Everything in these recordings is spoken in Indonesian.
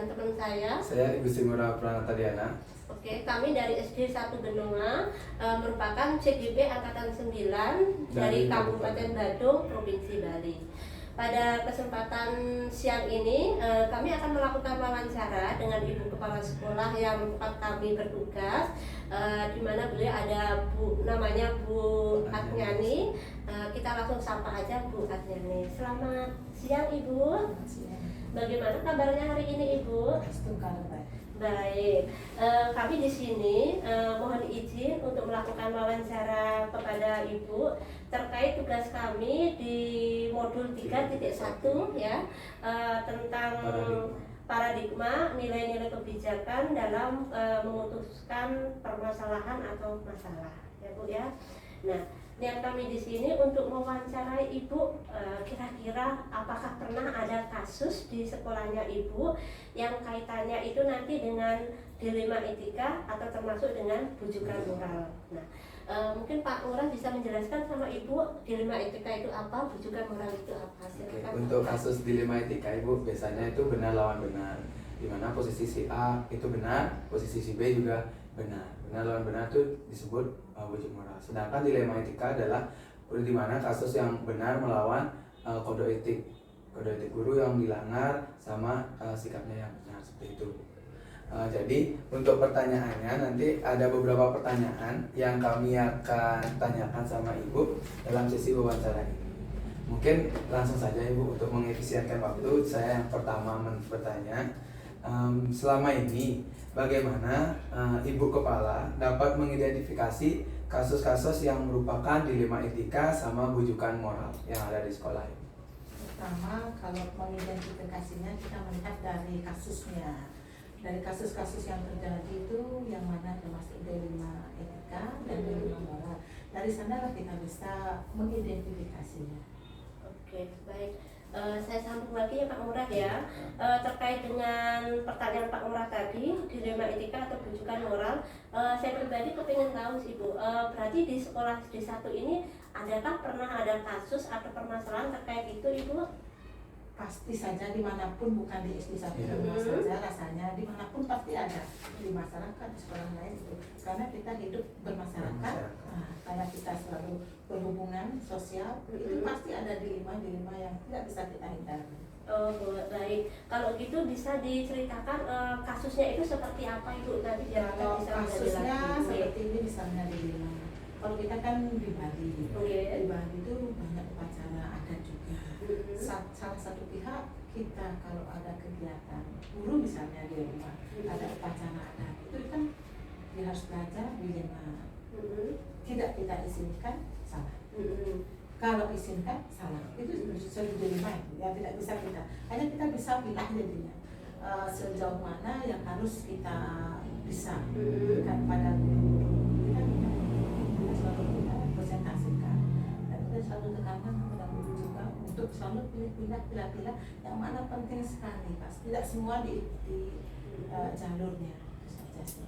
dengan teman saya. Saya Ibu Simura Pranatadiana. Oke, kami dari SD 1 Benua, merupakan CGP Angkatan 9 dari Kabupaten Badung, Provinsi Bali. Pada kesempatan siang ini, kami akan melakukan wawancara dengan Ibu Kepala Sekolah yang tempat kami bertugas, di mana beliau ada namanya Bu Atnyani. Kita langsung sapa aja Bu Atnyani. Selamat siang Ibu. Bagaimana kabarnya hari ini Ibu? Baik, kami di sini mohon izin untuk melakukan wawancara kepada Ibu terkait tugas kami di modul 3.1 ya, tentang paradigma nilai-nilai kebijakan dalam memutuskan permasalahan atau masalah ya Bu ya. Nah, niat kami di sini untuk mewawancarai Ibu, kira-kira apakah pernah ada kasus di sekolahnya Ibu yang kaitannya itu nanti dengan dilema etika atau termasuk dengan bujukan moral. Nah, mungkin Pak Lurah bisa menjelaskan sama Ibu dilema etika itu apa, bujukan moral itu apa. Oke, untuk kasus dilema etika Ibu biasanya itu benar lawan benar, di mana posisi si A itu benar, posisi si B juga benar. Benar lawan benar itu disebut bujuk moral. Sedangkan dilema etika adalah di mana kasus yang benar melawan kode etik guru yang dilanggar sama sikapnya yang benar, seperti itu. Jadi untuk pertanyaannya nanti ada beberapa pertanyaan yang kami akan tanyakan sama Ibu dalam sesi wawancara ini. Mungkin langsung saja Ibu, untuk mengefisienkan waktu, saya yang pertama bertanya, selama ini bagaimana Ibu Kepala dapat mengidentifikasi kasus-kasus yang merupakan dilema etika sama bujukan moral yang ada di sekolah ini? Pertama, kalau mengidentifikasinya kita melihat dari kasusnya. Dari kasus-kasus yang terjadi itu yang mana termasuk dilema etika dan dilema moral. Dari sanalah kita bisa mengidentifikasinya. Oke, baik. Saya sambung lagi ya Pak Murah ya, terkait dengan pertanyaan Pak Murah tadi, dilema etika atau bujukan moral. Saya pribadi kepingin tahu sih Bu, berarti di sekolah D1 ini adakah pernah ada kasus atau permasalahan terkait itu Ibu? Pasti saja dimanapun, bukan di SD 1 saja, rasanya dimanapun pasti ada di masyarakat, di sekolah lain itu. Karena kita hidup bermasyarakat, karena kita selalu berhubungan sosial, itu pasti ada dilema yang tidak bisa kita hindari. Oh baik, kalau gitu bisa diceritakan kasusnya itu seperti apa Ibu tadi biar kita bisa kasusnya seperti ini misalnya di Bali. Kalau kita kan di Bali, di Bali itu banyak upacara adat juga. Salah satu pihak kita kalau ada kegiatan guru misalnya di rumah ada upacara adat itu kan dia harus belajar dilema. Tidak kita izinkan salah. Kalau izinkan salah, itu sudah dilema ya, tidak bisa kita. Hanya kita bisa pilih jadinya sejauh mana yang harus kita bisa berikan pada guru. Kita selalu kita presentasikan dan kita selalu tekankan kepada guru juga untuk selalu pilih yang mana penting sekali, Pak. Tidak semua di jalurnya. Itu saja sih.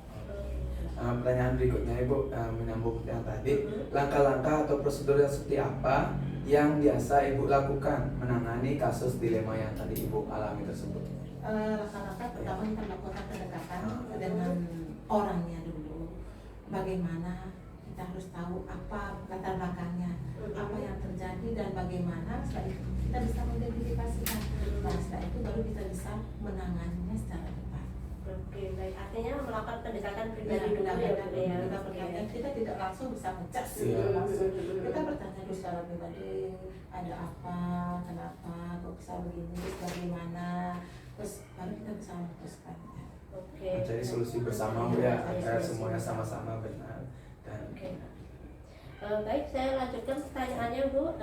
Pertanyaan berikutnya Ibu, menyambung yang tadi, langkah-langkah atau prosedur yang seperti apa yang biasa Ibu lakukan menangani kasus dilema yang tadi Ibu alami tersebut? Langkah-langkah pertama kita melakukan pendekatan dengan orangnya dulu. Bagaimana kita harus tahu apa latar belakangnya, apa yang terjadi dan bagaimana. Setelah itu kita bisa mengidentifikasikan. Nah, setelah itu baru kita bisa menanganinya secara tepat. Oke, baik. Artinya melakukan pendekatan pribadi dulu ya. Kita tidak langsung bisa ngecas langsung. Kita bertanya dulu secara pribadi, ada apa, kenapa, kok bisa begini, bagaimana, terus baru kita bisa memutuskan. Oke. Mencari solusi bersama Bu ya, agar semuanya sama-sama benar. Dan baik, saya lanjutkan pertanyaannya Bu.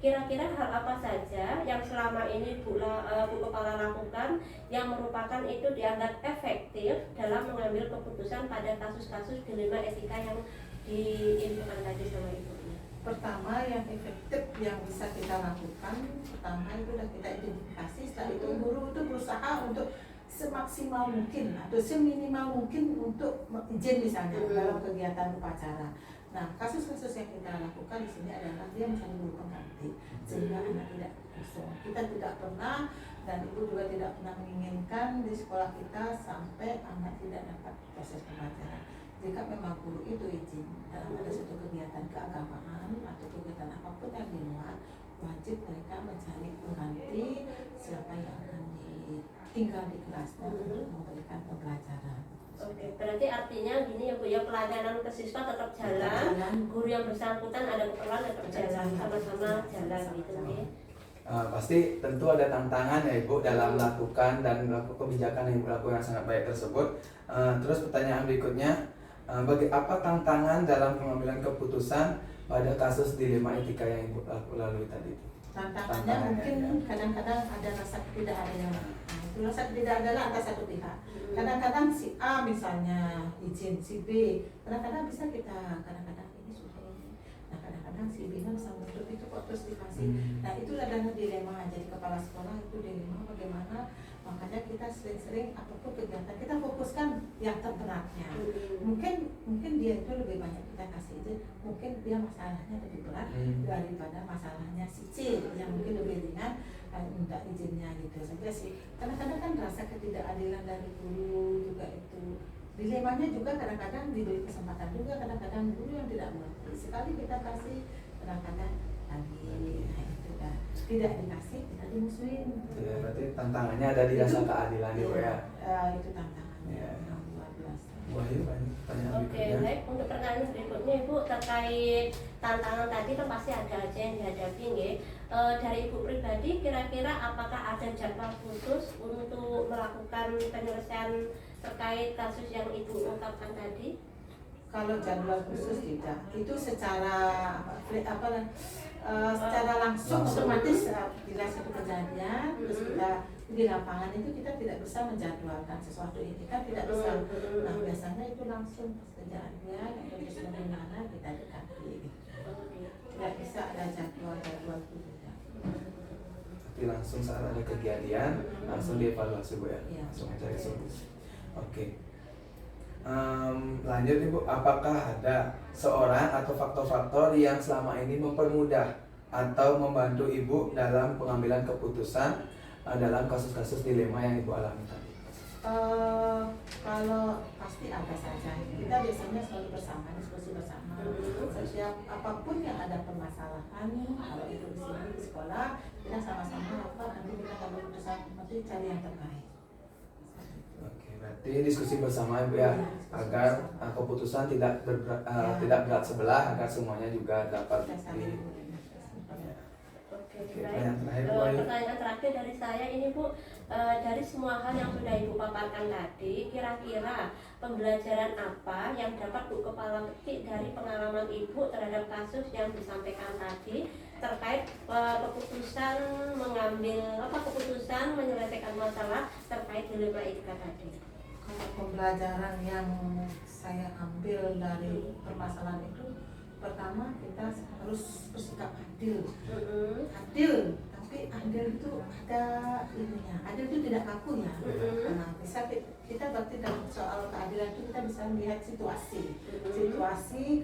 Kira-kira hal apa saja yang selama ini Bu Kepala lakukan yang merupakan itu dianggap efektif dalam mengambil keputusan pada kasus-kasus dilema etika yang diinfokan tadi sama Ibu? Pertama yang efektif yang bisa kita lakukan, pertama itu sudah kita identifikasi. Setelah itu guru itu berusaha untuk semaksimal mungkin atau seminimal mungkin untuk izin misalnya dalam kegiatan upacara. Nah, kasus-kasus yang kita lakukan di sini adalah dia mencari guru pengganti sehingga anak tidak kosong. Kita tidak pernah dan ibu juga tidak pernah menginginkan di sekolah kita sampai anak tidak dapat proses pembelajaran. Jika memang guru itu izin dalam ada suatu kegiatan keagamaan atau kegiatan apapun yang di luar, wajib mereka mencari pengganti siapa yang akan tinggal di kelasnya untuk memberikan pembelajaran. Oke, berarti artinya gini ya Bu ya, pelayanan ke siswa tetap jalan, guru yang bersangkutan ada keperluan tetap jalan, sama-sama jalan gitu ya. Pasti tentu ada tantangan ya Ibu dalam melakukan dan melakukan kebijakan yang Ibu lakukan yang sangat baik tersebut. Terus pertanyaan berikutnya, apa tantangan dalam pengambilan keputusan pada kasus dilema etika yang Ibu lalui tadi itu? Tantangannya mungkin kadang-kadang ada rasa ketidakadilan. Itu rasa ketidakadilan atas satu pihak. Kadang-kadang si A misalnya izin, si B kadang-kadang bisa kita kadang-kadang ini sudah ini. Nah kadang-kadang si B bisa menuntut itu kok terus dikasih. Nah itu adalah dilema. Jadi kepala sekolah itu dilema bagaimana. Makanya kita sering-sering apapun kegiatan kita fokuskan yang terberatnya. Mungkin dia itu lebih banyak kita kasih izin, mungkin dia masalahnya lebih berat daripada masalahnya si C yang mungkin lebih ringan minta izinnya gitu saja sih. Kadang-kadang kan rasa ketidakadilan dari guru juga itu. Dilemanya juga kadang-kadang diberi kesempatan juga, kadang-kadang guru yang tidak mengerti. Sekali kita kasih, kadang-kadang lagi tidak dikasih, kita dimusuhin. Ya, berarti tantangannya ada di rasa keadilan Ibu ya. Itu tantangannya yang luar biasa. Wah, ini banyak pertanyaan Oke, berikutnya. baik. Untuk pertanyaan berikutnya Ibu terkait tantangan tadi kan pasti ada aja yang dihadapi nggih. Dari Ibu pribadi kira-kira apakah ada jadwal khusus untuk melakukan penyelesaian terkait kasus yang Ibu ungkapkan tadi? Kalau jadwal khusus tidak, itu secara secara langsung otomatis bila satu kejadian terus kita di lapangan itu kita tidak bisa menjadwalkan sesuatu ini kan tidak bisa. Nah biasanya itu langsung pas kejadian atau bagaimana kita dekati. Tidak bisa ada jadwal itu tidak. Tapi langsung saat ada kejadian langsung dievaluasi Bu ya, langsung mencari solusi. Oke. Lanjut nih Bu, apakah ada seorang atau faktor-faktor yang selama ini mempermudah atau membantu Ibu dalam pengambilan keputusan dalam kasus-kasus dilema yang Ibu alami tadi? Kalau pasti ada saja. Kita biasanya selalu bersama, diskusi bersama. Setiap apapun yang ada permasalahan, kalau itu di sini di sekolah, kita sama-sama nanti kita kalau keputusan nanti cari yang terbaik. Oke, berarti diskusi bersama Ibu ya, agar keputusan tidak berat sebelah, agar semuanya juga dapat Oke, baik. Pertanyaan terakhir dari saya ini Bu, dari semua hal yang sudah Ibu paparkan tadi, kira-kira pembelajaran apa yang dapat Bu kepala petik dari pengalaman Ibu terhadap kasus yang disampaikan tadi terkait keputusan menyelesaikan masalah terkait dilema etika tadi? Kalau pembelajaran yang saya ambil dari permasalahan itu, pertama kita harus bersikap adil. Adil, tapi adil itu ada ininya. Adil itu tidak kaku ya. Nah, bisa kita berarti dalam soal keadilan itu kita bisa melihat situasi,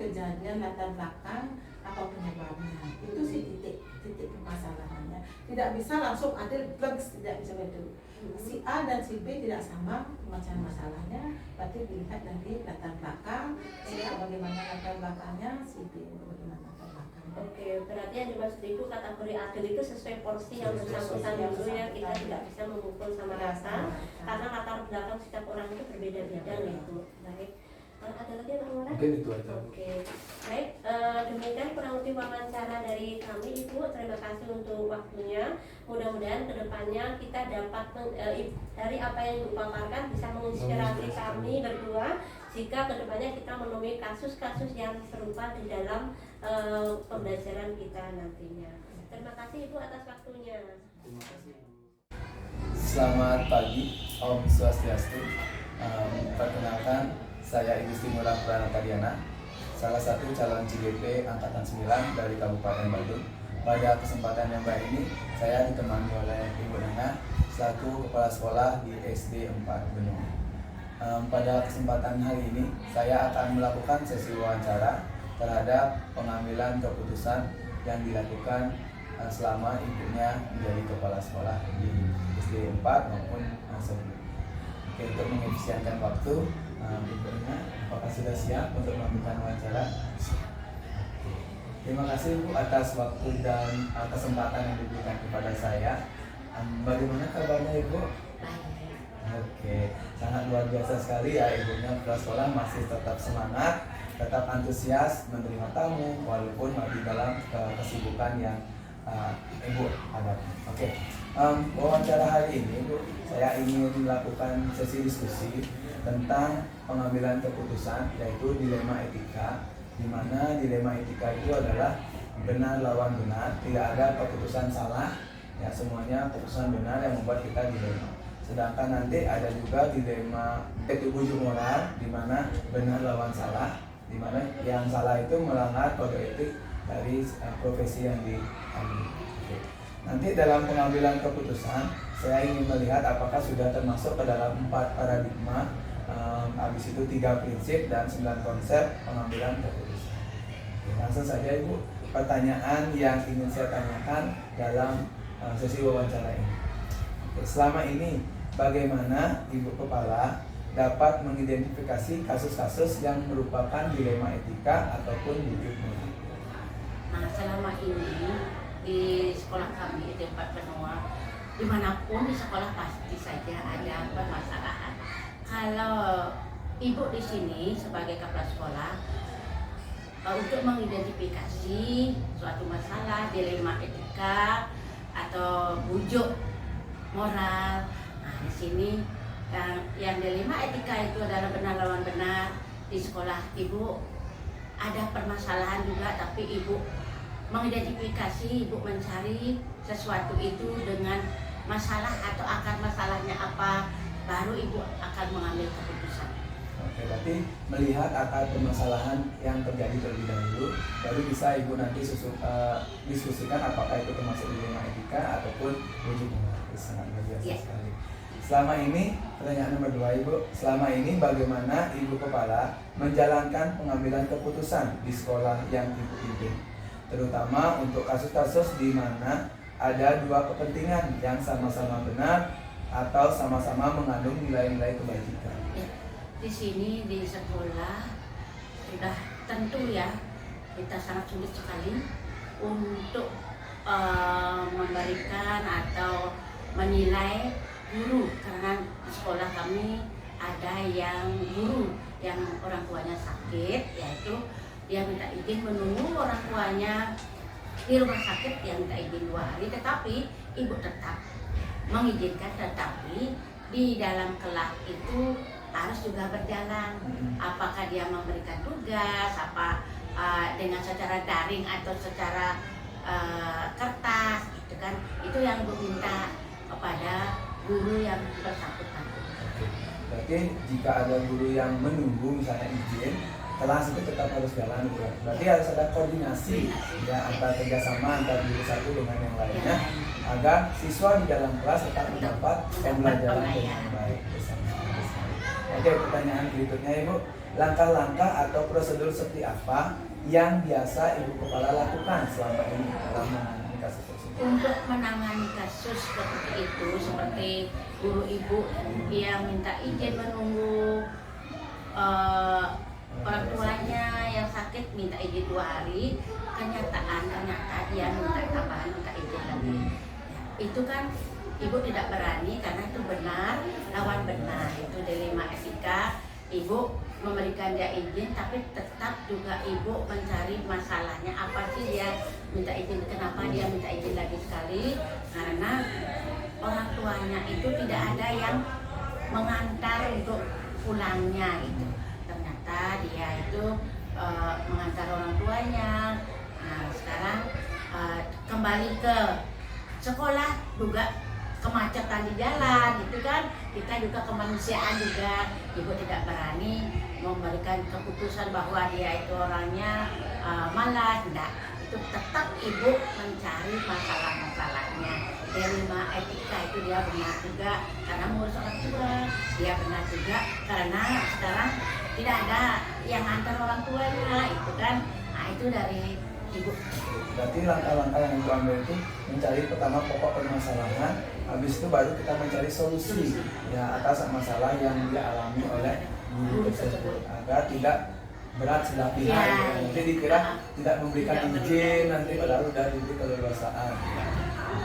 kejadian, latar belakang, apa penyebabnya. Itu sih titik permasalahannya. Tidak bisa langsung adil plugs, tidak bisa begitu. Si A dan si B tidak sama macam masalahnya, berarti dilihat dari latar belakang, bagaimana latar belakangnya, si B bagaimana latar belakangnya. Oke, berarti yang dimaksud Ibu kategori adil itu sesuai porsi yang bersangkutan dulu ya, kita tidak bisa memukul sama rata karena latar belakang setiap orang itu berbeda-beda nih Bu. Baik. Ada lagi yang mau? Mungkin itu aja. Oke, baik. Demikian kurang lebih wawancara dari kami Ibu. Terima kasih untuk waktunya. Mudah-mudahan kedepannya kita dapat dari apa yang Ibu paparkan bisa menginspirasi kami berdua jika kedepannya kita menemui kasus-kasus yang serupa di dalam pembelajaran kita nantinya. Terima kasih Ibu atas waktunya. Terima kasih. Selamat pagi, Om Swastiastu. Perkenalkan, saya Igusti Ngurah Pranatadiana, salah satu calon CGP Angkatan 9 dari Kabupaten Badung. Pada kesempatan yang baik ini, saya ditemani oleh Ibu Nana, selaku Kepala Sekolah di SD 4 Benung. Pada kesempatan hari ini, saya akan melakukan sesi wawancara terhadap pengambilan keputusan yang dilakukan selama ibunya menjadi kepala sekolah di SD 4 maupun sebelumnya. Oke, untuk mengefisienkan waktu, ibunya apakah sudah siap untuk melakukan wawancara? Terima kasih Bu atas waktu dan kesempatan yang diberikan kepada saya. Bagaimana kabarnya Ibu? Oke, sangat luar biasa sekali ya ibunya. Kepala sekolah masih tetap semangat, tetap antusias menerima tamu walaupun di dalam kesibukan yang Ibu hadapi. Oke, wawancara hari ini Bu, saya ingin melakukan sesi diskusi tentang pengambilan keputusan, yaitu dilema etika, di mana dilema etika itu adalah benar lawan benar, tidak ada keputusan salah, ya semuanya keputusan benar yang membuat kita dilema. Sedangkan nanti ada juga dilema itu bujuk moral, di mana benar lawan salah, di mana yang salah itu melanggar kode etik dari profesi yang diambil. Nanti dalam pengambilan keputusan, saya ingin melihat apakah sudah termasuk ke dalam 4 paradigma, habis itu 3 prinsip dan 9 konsep pengambilan keputusan. Langsung saja Ibu, pertanyaan yang ingin saya tanyakan dalam sesi wawancara ini. Selama ini, bagaimana Ibu Kepala dapat mengidentifikasi kasus-kasus yang merupakan dilema etika ataupun bujuk moral? Nah, selama ini di sekolah kami di tempat benua, dimanapun di sekolah pasti saja ada permasalahan. Kalau ibu di sini sebagai kepala sekolah untuk mengidentifikasi suatu masalah dilema etika atau bujuk moral, nah di sini yang dilema etika itu adalah benar lawan benar. Di sekolah ibu ada permasalahan juga, tapi ibu mengidentifikasi, ibu mencari sesuatu itu dengan masalah atau akar masalahnya apa, baru ibu akan mengambil keputusan. Oke, berarti melihat akar permasalahan yang terjadi terlebih dahulu, baru bisa ibu nanti diskusikan apakah itu termasuk dilema etika ataupun bujuk moral. Sangat luar biasa sekali. Selama ini, pertanyaan nomor 2 Ibu, selama ini bagaimana Ibu Kepala menjalankan pengambilan keputusan di sekolah yang Ibu pimpin? Terutama untuk kasus-kasus di mana ada 2 kepentingan yang sama-sama benar atau sama-sama mengandung nilai-nilai kebajikan. Ya, di sini di sekolah sudah tentu ya kita sangat sulit sekali untuk memberikan atau menilai guru, karena di sekolah kami ada yang guru yang orang tuanya sakit, yaitu dia minta izin menunggu orang tuanya di rumah sakit, yang minta izin 2 hari, tetapi ibu tetap mengizinkan, tetapi di dalam kelas itu harus juga berjalan. Apakah dia memberikan tugas, dengan secara daring atau secara kertas, gitu kan? Itu yang ibu minta kepada guru yang bersangkutan. Berarti jika ada guru yang menunggu misalnya izin, kelas itu tetap harus jalan gitu. Berarti harus ada koordinasi ya antara kerjasama antara guru satu dengan yang lainnya agar siswa di dalam kelas tetap mendapat pembelajaran dengan baik bersama. Oke, pertanyaan berikutnya Ibu, langkah-langkah atau prosedur seperti apa yang biasa Ibu Kepala lakukan selama ini dalam menangani kasus tersebut? Untuk menangani kasus seperti itu, seperti guru ibu yang minta izin menunggu orang tuanya yang sakit, minta izin 2 hari, ternyata dia minta tambahan, minta izin lagi. Itu kan ibu tidak berani karena itu benar lawan benar, itu dilema etika. Ibu memberikan dia izin, tapi tetap juga ibu mencari masalahnya apa sih dia minta izin, kenapa dia minta izin lagi sekali, karena orang tuanya itu tidak ada yang mengantar untuk pulangnya itu. Ternyata dia itu mengantar orang tuanya. Nah sekarang kembali ke sekolah juga kemacetan di jalan, gitu kan? Kita juga kemanusiaan juga, ibu tidak berani memberikan keputusan bahwa dia itu orangnya malas, enggak. Itu tetap ibu mencari masalah-masalahnya. Dilema etika itu dia benar juga karena mengurus orang tua, dia benar juga karena sekarang tidak ada yang antar orang tuanya, itu kan. Nah itu dari ibu. Berarti langkah-langkah yang ibu ambil itu mencari pertama pokok permasalahan, habis itu baru kita mencari solusi ya atas masalah yang dialami oleh guru tersebut agar tidak berat sebelah pihak. Ya, Nanti dikira tidak memberikan izin, nanti padahal udah diberi keleluasaan.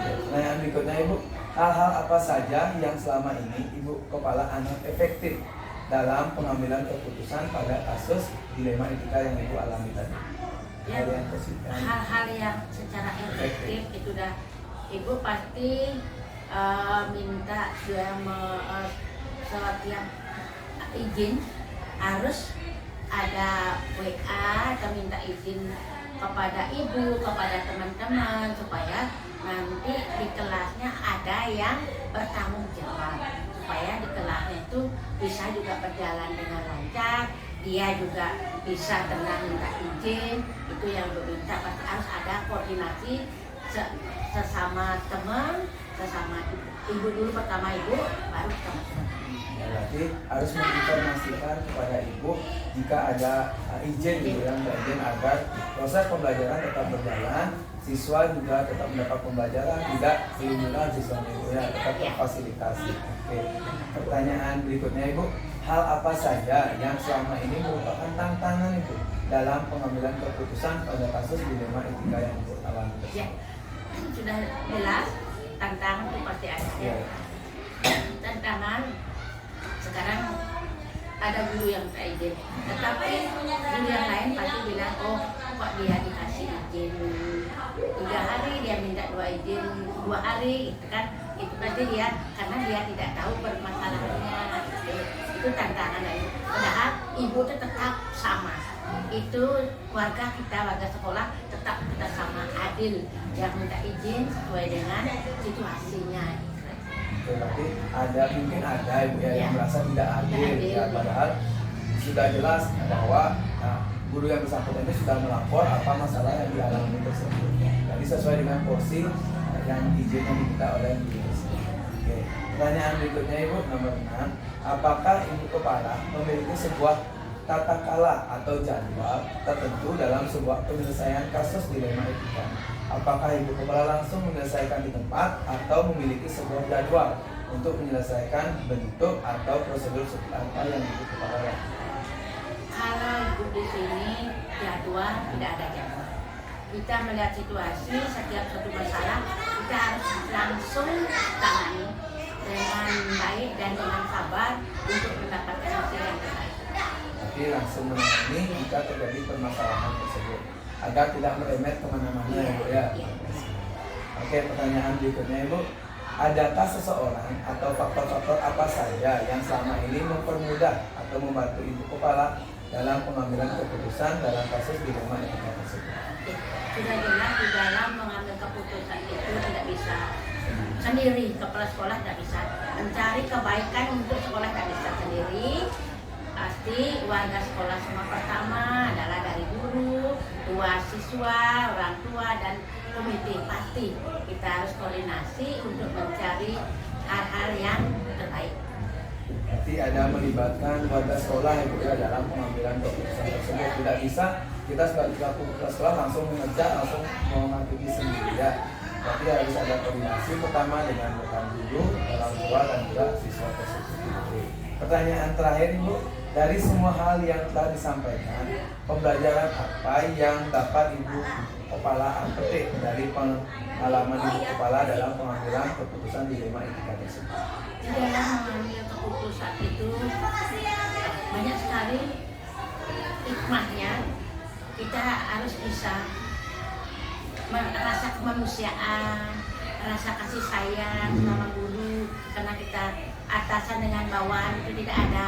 Pertanyaan berikutnya ibu, hal-hal apa saja yang selama ini ibu kepala anggap efektif dalam pengambilan keputusan pada kasus dilema etika yang ibu alami tadi? Ya, Hal yang positif. hal-hal yang secara efektif itu dah ibu pasti minta dia setiap izin harus ada WA atau minta izin kepada ibu, kepada teman-teman supaya nanti di kelasnya ada yang bertanggung jawab, supaya di kelasnya itu bisa juga berjalan dengan lancar, dia juga bisa tenang minta izin. Itu yang berminta pasti harus ada koordinasi sesama teman, sesama ibu dulu, pertama ibu baru teman-teman. Berarti harus menginformasikan kepada ibu jika ada izin gitu yang izin agar proses pembelajaran tetap berjalan, siswa juga tetap mendapat pembelajaran, tidak sehingga siswa itu ya tetap terfasilitasi. Oke. Pertanyaan berikutnya ibu, hal apa saja yang selama ini merupakan tantangan ibu dalam pengambilan keputusan pada kasus dilema etika yang ibu alami tersebut? Ya, sudah jelas tantangan itu pasti ada ya. Tantangan sekarang ada guru yang tak izin, tetapi guru yang lain pasti bilang, oh kok dia dikasih izin 3 hari, dia minta 2 izin 2 hari, itu kan itu pasti dia karena dia tidak tahu permasalahannya. Itu tantangan lain. Padahal ibu itu tetap sama, itu warga kita, warga sekolah tetap kita sama, adil, yang minta izin sesuai dengan situasinya. Berarti mungkin ada ibu ya yang merasa tidak adil ya, padahal sudah jelas bahwa guru yang bersangkutan ini sudah melapor apa masalah yang dialami tersebut. Jadi sesuai dengan porsi yang izin yang diminta oleh guru. Oke. Pertanyaan berikutnya ibu nomor 6, apakah ibu kepala memiliki sebuah tata kala atau jadwal tertentu dalam sebuah penyelesaian kasus dilema etika? Apakah ibu kepala langsung menyelesaikan di tempat atau memiliki sebuah jadwal untuk menyelesaikan bentuk atau prosedur seperti apa yang ibu kepala lakukan? Kalau ibu di sini jadwal tidak ada jadwal. Kita melihat situasi setiap satu masalah kita harus langsung tangani dengan baik dan dengan sabar untuk mendapatkan hasil yang terbaik. Tapi langsung menangani jika terjadi permasalahan tersebut agar tidak merembet kemana-mana ya Bu ya. Oke, pertanyaan berikutnya Ibu, adakah seseorang atau faktor-faktor apa saja yang selama ini mempermudah atau membantu ibu kepala dalam pengambilan keputusan dalam kasus dilema etika tersebut? Sudah jelas di dalam mengambil keputusan itu tidak bisa sendiri, kepala sekolah tidak bisa mencari kebaikan untuk sekolah, tidak bisa sendiri. Pasti warga sekolah semua pertama adalah dari guru, tua siswa, orang tua dan komite. Pasti kita harus koordinasi untuk mencari hal-hal yang terbaik. Berarti ada melibatkan warga sekolah Ibu ya dalam pengambilan keputusan tersebut. Tidak bisa kita sebagai pelaku sekolah langsung mengerja, langsung mengambil sendiri ya. Berarti harus ada koordinasi pertama dengan rekan guru, orang tua dan juga siswa tersebut. Pertanyaan terakhir Ibu, dari semua hal yang telah disampaikan, pembelajaran apa yang dapat Ibu Kepala petik dari pengalaman Ibu Kepala dalam pengambilan keputusan dilema etika tersebut? Di dalam mengambil keputusan itu banyak sekali hikmahnya. Kita harus bisa merasa kemanusiaan, rasa kasih sayang sama guru, karena kita atasan dengan bawahan itu tidak ada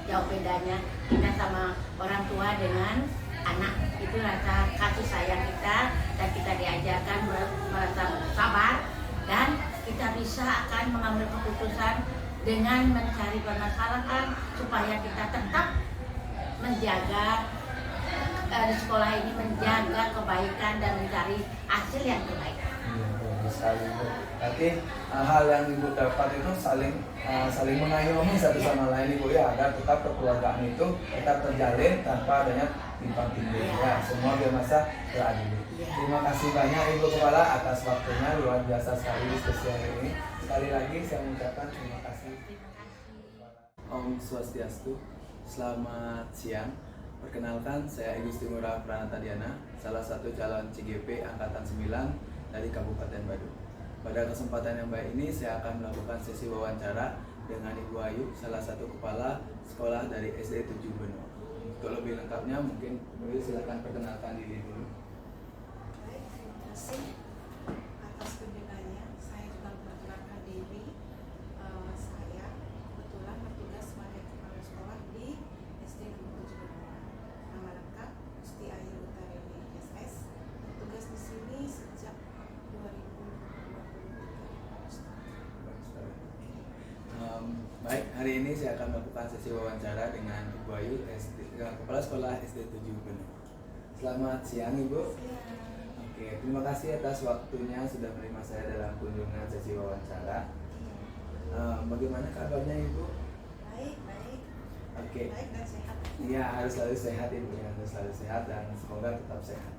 jauh bedanya. Kita sama orang tua dengan anak itu rasa kasih sayang kita, dan kita diajarkan merasa sabar, dan kita bisa akan mengambil keputusan dengan mencari permasalahan supaya kita tetap menjaga di sekolah ini, menjaga kebaikan dan mencari hasil yang terbaik. Bagus sekali Bu. Berarti hal yang Ibu dapat itu saling mengayomi satu sama lain Ibu ya, agar tetap kekeluargaan itu tetap terjalin tanpa adanya timpang tindih ya. Semua biar masa beradil. Terima kasih banyak Ibu Kepala atas waktunya, luar biasa sekali diskusi hari ini. Sekali lagi saya mengucapkan terima kasih. Om Swastiastu, selamat siang. Perkenalkan, saya Igusti Ngurah Pranatadiana, salah satu calon CGP Angkatan 9 dari Kabupaten Badung. Pada kesempatan yang baik ini, saya akan melakukan sesi wawancara dengan Ibu Ayu, salah satu kepala sekolah dari SD 7 Benua. Untuk lebih lengkapnya, mungkin Ibu silakan perkenalkan diri dulu. Baik, terima kasih atas kunjungannya. Saya juga memperkenalkan diri. Saya kebetulan bertugas sebagai kepala sekolah di SD 7 Benua. Nama lengkap Gusti Ayu Utarini SS. Bertugas di sini sejak 2023. Baik, hari ini saya akan melakukan sesi wawancara dengan Ibu Ayu, Kepala Sekolah SD 7 Benua. Selamat siang Ibu. Oke, terima kasih atas waktunya sudah menerima saya dalam kunjungan sesi wawancara. Bagaimana kabarnya Ibu? Baik, baik. Oke. Baik dan sehat. Iya, harus selalu sehat Ibu, ya, harus selalu sehat dan semoga tetap sehat.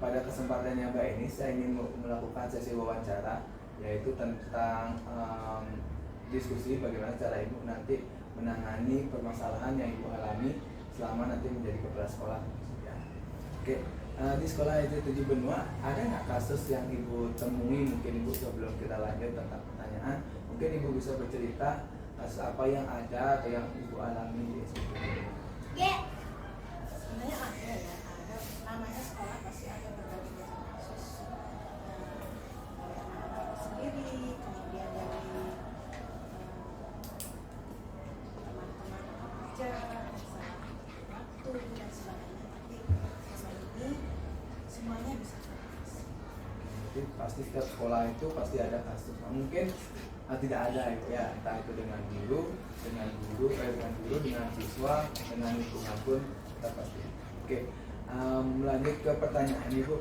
Pada kesempatan yang baik ini saya ingin melakukan sesi wawancara, yaitu tentang diskusi bagaimana cara Ibu nanti menangani permasalahan yang Ibu alami selama nanti menjadi kepala sekolah. Ya. Oke, di sekolah SD 7 Benua ada nggak kasus yang Ibu temui? Mungkin Ibu sebelum kita lanjut tentang pertanyaan, mungkin Ibu bisa bercerita kasus apa yang ada atau yang Ibu alami di SD 7 Benua. Sebenarnya ada ya, ada namanya sekolah pasti ada berbagai macam kasus dari anak-anak sendiri, kemudian dari teman-teman kerja, masalah waktu dan sebagainya. Tapi selama ini semuanya bisa teratasi. Jadi pasti setiap sekolah itu pasti ada kasus. Nah, mungkin tidak ada ya, entah itu dengan guru, dengan siswa, dengan lingkungan pun kita pasti. Oke, lanjut ke pertanyaan Ibu.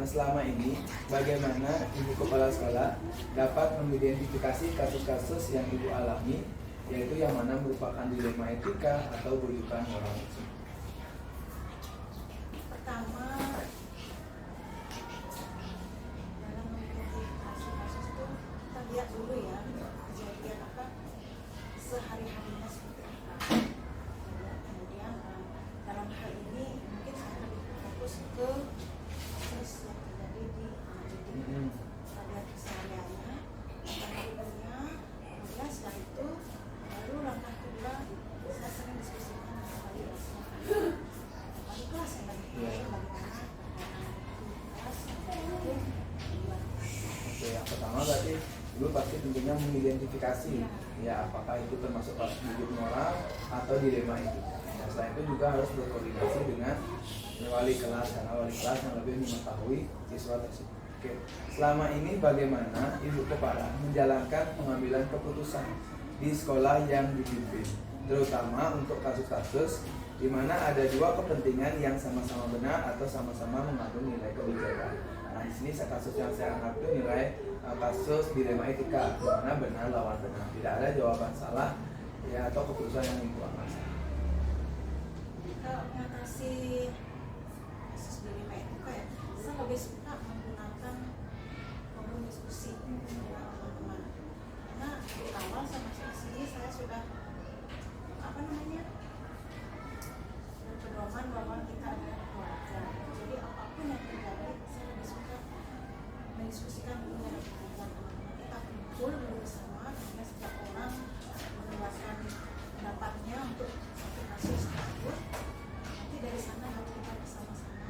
Selama ini bagaimana Ibu Kepala Sekolah dapat mengidentifikasi kasus-kasus yang Ibu alami, yaitu yang mana merupakan dilema etika atau rujukan moral? Pertama, dalam mengidentifikasi kasus itu kita lihat dulu ya kejadian apa sehari-harinya seperti apa. Kemudian dalam hal ini mungkin saya lebih fokus ke kasus yang terjadi di anak didik. Kita lihat kesehariannya, harinya, kemudian setelah itu baru langkah kedua saya sering diskusikan dengan wali kelas yang lagi bagaimana kelas mungkin Oke, yang pertama berarti Ibu pasti tentunya mengidentifikasi ya apakah itu termasuk kasus wujud moral atau dilema itu. Dan setelah itu juga harus berkoordinasi dengan wali kelas karena wali kelas yang lebih mengetahui siswa tersebut. Oke, selama ini bagaimana Ibu Kepala menjalankan pengambilan keputusan di sekolah yang dipimpin, terutama untuk kasus-kasus di mana ada dua kepentingan yang sama-sama benar atau sama-sama mengandung nilai kebijakan. Nah, di sini kasus yang saya anggap itu nilai kasus dilema etika, di mana benar lawan benar, tidak ada jawaban salah ya atau keputusan yang Ibu ambil. Kalau mengatasi kasus dilema etika ya, saya lebih suka menggunakan forum diskusi dengan teman-teman. Karena di awal saya masuk ke sini saya sudah berpedoman bahwa kita adalah keluarga. Jadi apapun yang terjadi, saya lebih suka mendiskusikan dulu dengan teman-teman. Kita kumpul dulu bersama, sehingga setiap orang mengeluarkan pendapatnya untuk satu kasus tersebut. Nanti dari sana baru kita bersama-sama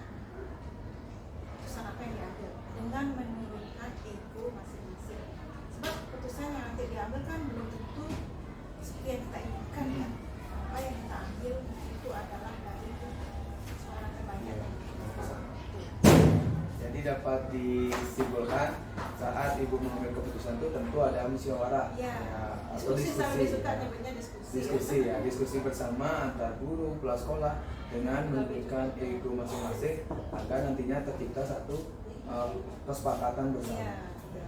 keputusan apa yang diambil dengan menurunkan ego masing-masing. Sebab keputusan yang nanti diambil kan belum tentu seperti yang kita inginkan ya. Apa yang kita ambil itu adalah dari suara terbanyak. Jadi dapat disimpulkan saat Ibu mengambil keputusan itu tentu ada musyawarah Ya, atau diskusi saya lebih suka ya. nyebutnya diskusi. Diskusi ya, diskusi bersama antar guru, kepala sekolah dengan menunjukkan ego masing-masing agar nantinya tercipta satu kesepakatan bersama. Ya.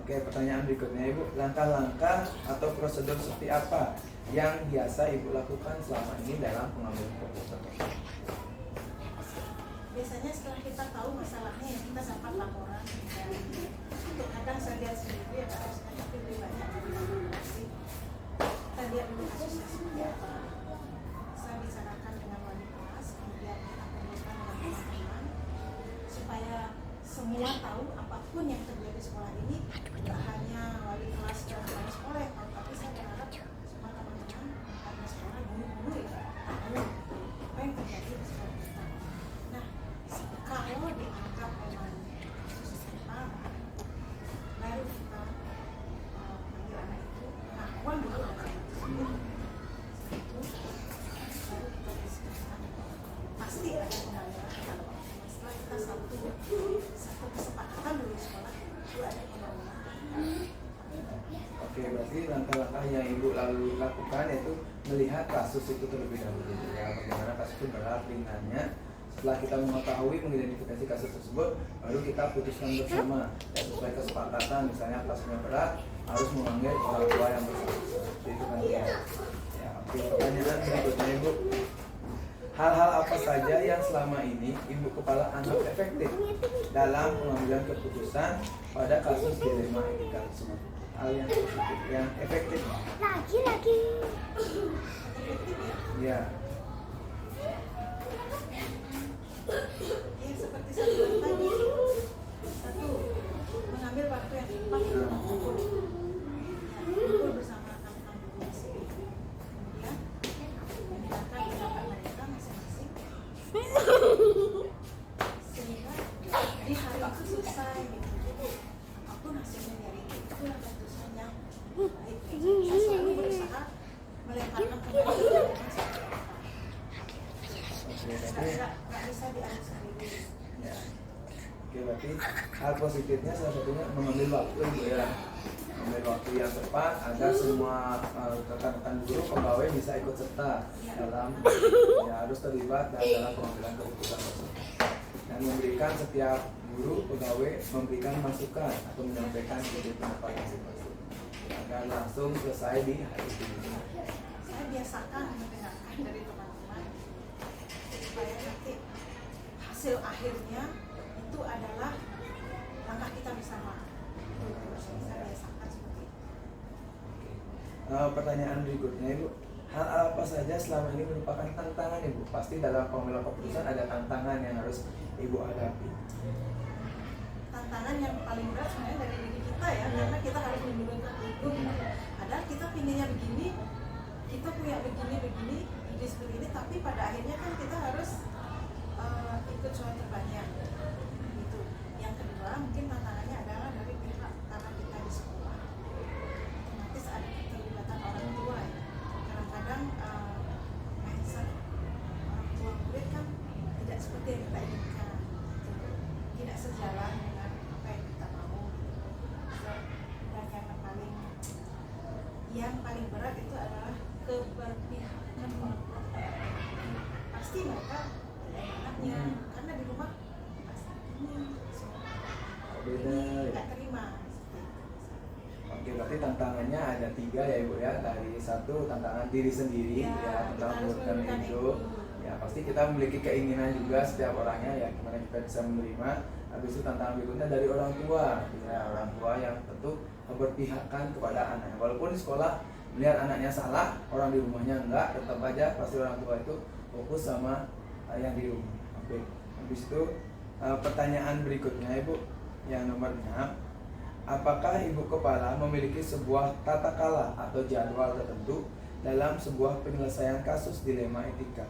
Oke, pertanyaan berikutnya Ibu, langkah-langkah atau prosedur seperti apa yang biasa Ibu lakukan selama ini dalam pengambilan keputusan? Biasanya setelah kita tahu masalahnya ya kita dapat laporan. Dan untuk kadang saya lihat sendiri ya harus lebih banyak informasi. Kita lihat dulu kasusnya seperti apa. Saya bicarakan dengan wali kelas, kemudian kita kumpulkan dengan teman-teman supaya semua tahu apapun yang terjadi di sekolah ini, tidak hanya wali kelas dan wali sekolah yang tahu, tapi saya berharap semua teman-teman wali sekolah, guru-guru ya tahu apa yang terjadi di sekolah kita. Nah, kalau dianggap memang kasus SMA, baru kita panggil anak itu pengakuan dulu dari anak tersebut. Setelah itu baru kita diskusikan. Pasti ada pembayaran kalau setelah kita satu kesepakatan dulu di sekolah itu ada pembayaran. Oke, berarti langkah-langkah yang Ibu lalu lakukan yaitu melihat kasus itu terlebih dahulu ya, bagaimana kasus itu berat ringannya. Setelah kita mengetahui mengidentifikasi kasus tersebut, baru kita putuskan bersama ya, sesuai kesepakatan. Misalnya kasusnya berat, harus memanggil orang tua yang bersangkutan. Itu kan ya. Oke, pertanyaan berikutnya Ibu, hal-hal apa saja yang selama ini Ibu Kepala anggap efektif dalam pengambilan keputusan pada kasus dilema etika tersebut? Hal yang positif, yang efektif. Lagi. Ya. Ya seperti saya bilang tadi, satu mengambil waktu yang tepat untuk mengumpul, mengumpul bersama anak-anak guru. Kemudian mendengarkan pendapat mereka masing-masing, sehingga di hari itu selesai gitu. Apapun hasilnya dari itu yang keputusan yang baik. Saya selalu berusaha melemparkan kembali ke mereka. Nggak bisa diambil sendiri. Ya. Oke, berarti hal positifnya salah satunya mengambil waktu Ibu ya, mengambil waktu yang tepat agar semua rekan-rekan guru pegawai bisa ikut serta dalam ya, harus terlibat dalam pengambilan keputusan tersebut dan memberikan setiap guru pegawai memberikan masukan atau menyampaikan ide pendapat masing-masing agar langsung selesai di hari ini. Saya biasakan mendengarkan dari teman-teman supaya nanti hasil akhirnya itu adalah langkah kita bersama. Saya biasakan seperti itu. Pertanyaan berikutnya Ibu, hal apa saja selama ini merupakan tantangan Ibu? Pasti dalam pengambilan keputusan ada tantangan yang harus Ibu hadapi. Tantangan yang paling berat sebenarnya dari diri kita ya, karena kita harus menurunkan ego. Padahal kita pinginnya begini, kita punya begini, ide seperti ini, tapi pada akhirnya kan kita harus ikut soal terbanyak. Gitu. Yang kedua mungkin tantangannya adalah dari pihak karena kita di sekolah, otomatis ada keterlibatan orang tua ya. Kadang-kadang mindset orang tua murid kan tidak seperti yang kita inginkan, tidak sejalan dengan apa yang kita mau. Dan yang paling berat itu adalah keberpihakan. Pasti mereka anaknya karena di rumah pasti ini Beda ya. nggak terima. Oke, berarti tantangannya ada 3 ya Ibu ya. Dari satu tantangan diri sendiri ya, tentang menurunkan ego. Ya pasti kita memiliki keinginan juga setiap orangnya ya, gimana kita bisa menerima. Habis itu tantangan berikutnya dari orang tua ya, orang tua yang tentu keberpihakan kepada anak. Walaupun di sekolah melihat anaknya salah, orang di rumahnya enggak, tetap aja pasti orang tua itu fokus sama yang di rumah. Oke, habis itu pertanyaan berikutnya Ibu yang nomor 6, apakah Ibu Kepala memiliki sebuah tata kala atau jadwal tertentu dalam sebuah penyelesaian kasus dilema etika?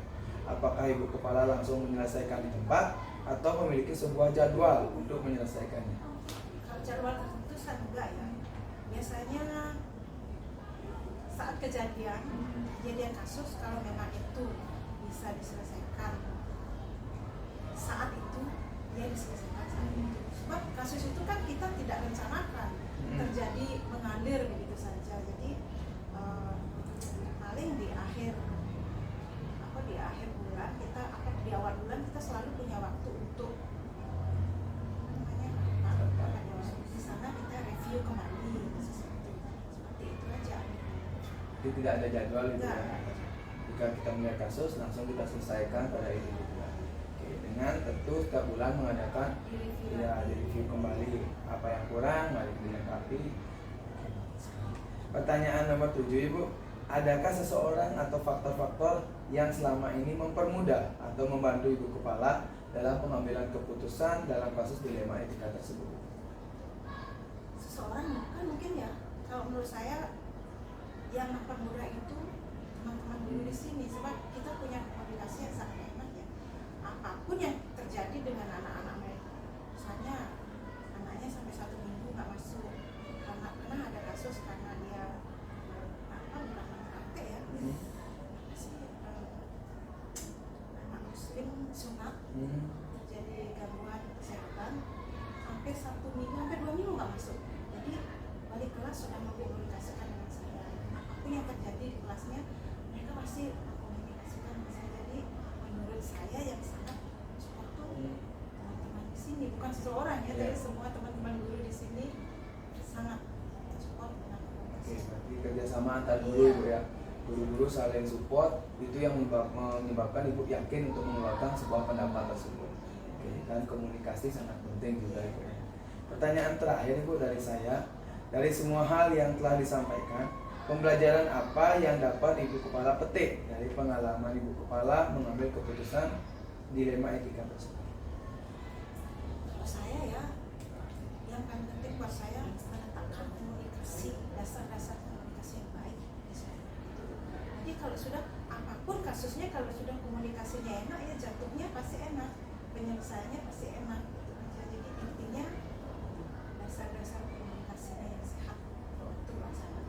Apakah Ibu Kepala langsung menyelesaikan di tempat atau memiliki sebuah jadwal untuk menyelesaikannya? Kalau jadwal tertentu saya enggak ya. Biasanya saat kejadian kasus, kalau memang itu bisa diselesaikan saat itu, ya diselesaikan saat itu. Sebab kasus itu kan kita tidak rencanakan terjadi mengalir begitu saja. Jadi paling di akhir bulan kita di awal bulan kita selalu punya waktu untuk di sana kita review kembali Jadi tidak ada jadwal gitu Enggak. kan. Jika kita melihat kasus langsung kita selesaikan pada itu juga. Oke, dengan tentu setiap bulan mengadakan direview kembali apa yang kurang, mari dilengkapi. Pertanyaan nomor 7 Ibu, adakah seseorang atau faktor-faktor yang selama ini mempermudah atau membantu Ibu Kepala dalam pengambilan keputusan dalam kasus dilema etika tersebut? Seseorang kan mungkin ya, kalau menurut saya yang mempermudah itu teman-teman guru di sini, sebab kita punya komunikasi yang sangat enak ya. Apapun yang terjadi dengan anak-anak mereka, misalnya anaknya sampai 1 minggu nggak masuk karena pernah ada kasus karena dia bukan praktek ya, sih anak muslim sunat terjadi gangguan kesehatan sampai 1 minggu, sampai 2 minggu nggak masuk. Jadi balik kelas sudah mengkomunikasikan dengan saya. Apapun yang terjadi di kelasnya, mereka pasti mengkomunikasikan dengan saya. Jadi menurut saya yang sangat support tuh teman-teman di sini, bukan seseorang ya, tapi semua teman-teman guru di sini sangat support dengan komunikasi. Oke, berarti kerjasama antar guru Ibu ya. Guru-guru saling support, itu yang menyebabkan Ibu yakin untuk mengeluarkan sebuah pendapat tersebut. Oke, dan komunikasi sangat penting juga Ibu ya. Pertanyaan terakhir Ibu dari saya, dari semua hal yang telah disampaikan, pembelajaran apa yang dapat Ibu Kepala petik dari pengalaman Ibu Kepala mengambil keputusan dilema etika tersebut? Kalau saya ya, yang paling penting buat saya menetapkan komunikasi, dasar-dasar komunikasi yang baik di saya. Jadi kalau sudah apapun kasusnya, kalau sudah komunikasinya enak ya jatuhnya pasti enak, penyelesaiannya pasti enak. Jadi intinya dasar-dasar komunikasinya yang sehat untuk laksana.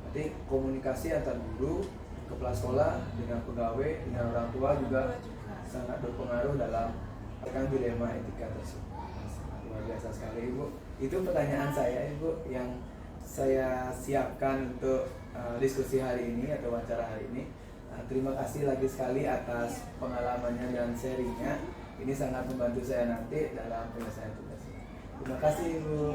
Berarti komunikasi antar guru, kepala sekolah, dengan pegawai, dengan orang tua juga sangat berpengaruh dalam menyelesaikan dilema etika tersebut. Luar biasa sekali Ibu. Itu pertanyaan saya Ibu yang saya siapkan untuk diskusi hari ini atau wawancara hari ini. Terima kasih lagi sekali atas pengalamannya dan sharingnya. Ini sangat membantu saya nanti dalam penyelesaian tugas. Terima kasih Ibu.